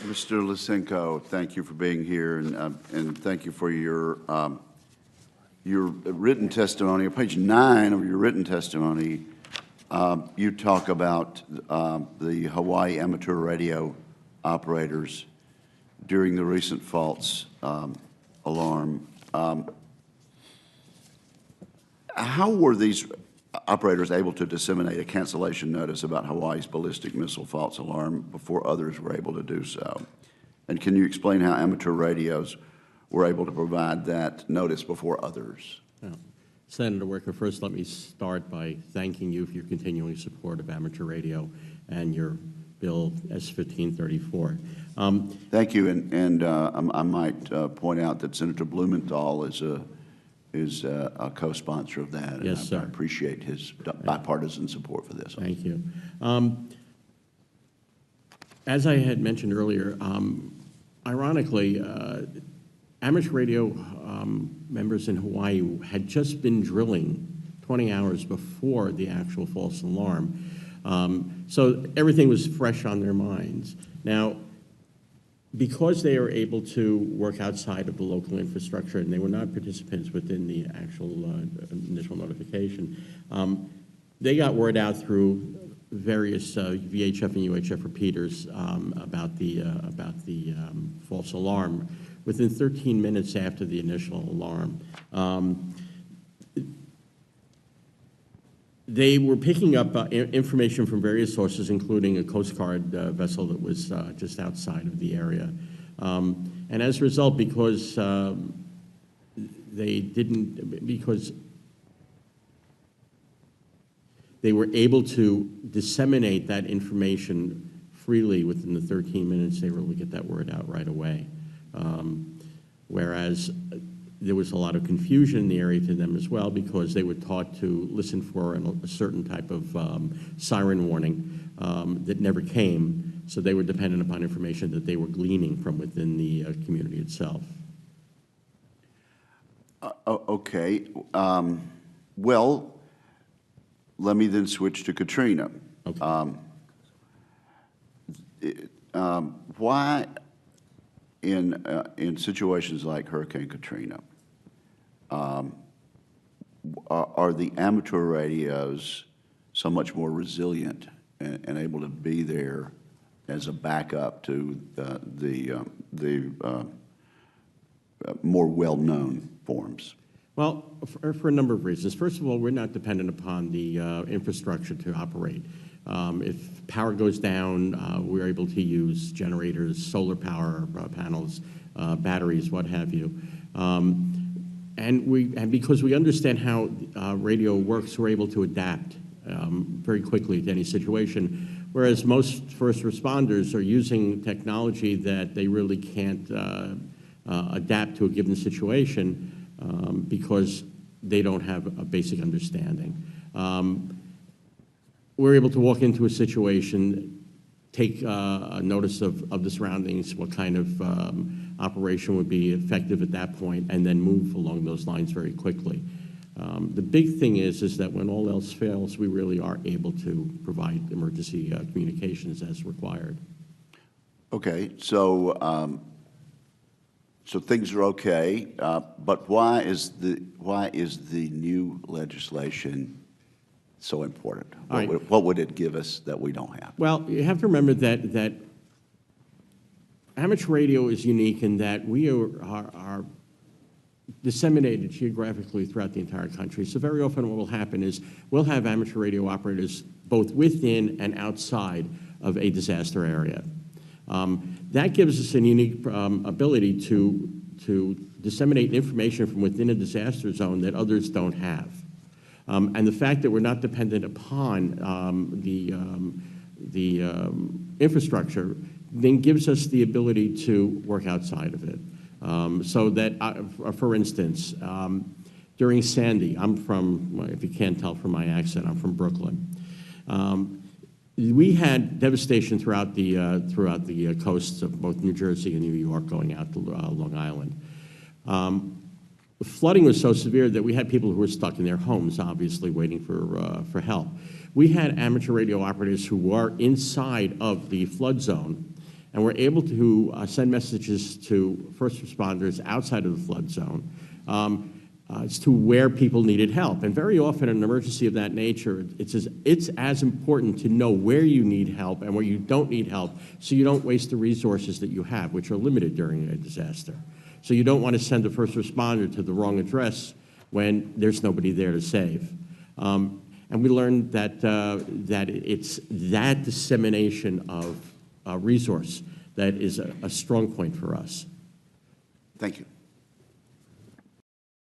Mr. Lisenco, thank you for being here, and thank you for your written testimony. On page 9 of your written testimony, you talk about the Hawaii amateur radio operators during the recent false alarm. How were these operators able to disseminate a cancellation notice about Hawaii's ballistic missile false alarm before others were able to do so? And can you explain how amateur radios were able to provide that notice before others? Yeah. Senator Wicker, first let me start by thanking you for your continuing support of amateur radio and your bill S-1534. Thank you, and I might point out that Senator Blumenthal is a co-sponsor of that. Yes, and sir. I appreciate his bipartisan support for this. Thank you. As I had mentioned earlier, ironically, amateur radio members in Hawaii had just been drilling 20 hours before the actual false alarm. So everything was fresh on their minds. Now, because they are able to work outside of the local infrastructure and they were not participants within the actual initial notification, they got word out through various VHF and UHF repeaters about the false alarm within 13 minutes after the initial alarm. They were picking up information from various sources, including a Coast Guard vessel that was just outside of the area. And as a result, because they were able to disseminate that information freely within the 13 minutes, they were able to get that word out right away. Whereas there was a lot of confusion in the area to them as well, because they were taught to listen for a certain type of siren warning that never came, so they were dependent upon information that they were gleaning from within the community itself. Okay. Well, let me then switch to Katrina. Okay. Why, in situations like Hurricane Katrina, are the amateur radios so much more resilient and able to be there as a backup to the more well-known forms? Well, for a number of reasons. First of all, we're not dependent upon the infrastructure to operate. If power goes down, we're able to use generators, solar power panels, batteries, what have you. And because we understand how radio works, we're able to adapt very quickly to any situation, whereas most first responders are using technology that they really can't adapt to a given situation because they don't have a basic understanding. We're able to walk into a situation, take notice of the surroundings, what kind of operation would be effective at that point, and then move along those lines very quickly. The big thing is that when all else fails, we really are able to provide emergency communications as required. Okay, so so things are okay, but why is the new legislation so important? What would it give us that we don't have? Well, you have to remember that amateur radio is unique in that we are disseminated geographically throughout the entire country. So very often what will happen is we'll have amateur radio operators both within and outside of a disaster area. That gives us a unique ability to disseminate information from within a disaster zone that others don't have. And the fact that we're not dependent upon the infrastructure then gives us the ability to work outside of it. So that, for instance, during Sandy, I'm from, if you can't tell from my accent, I'm from Brooklyn. We had devastation throughout the coasts of both New Jersey and New York going out to Long Island. The flooding was so severe that we had people who were stuck in their homes, obviously waiting for help. We had amateur radio operators who were inside of the flood zone, And we're able to send messages to first responders outside of the flood zone as to where people needed help. And very often in an emergency of that nature, it's as important to know where you need help and where you don't need help, so you don't waste the resources that you have, which are limited during a disaster. So you don't want to send a first responder to the wrong address when there's nobody there to save. And we learned that, that it's that dissemination of resource that is a strong point for us. Thank you.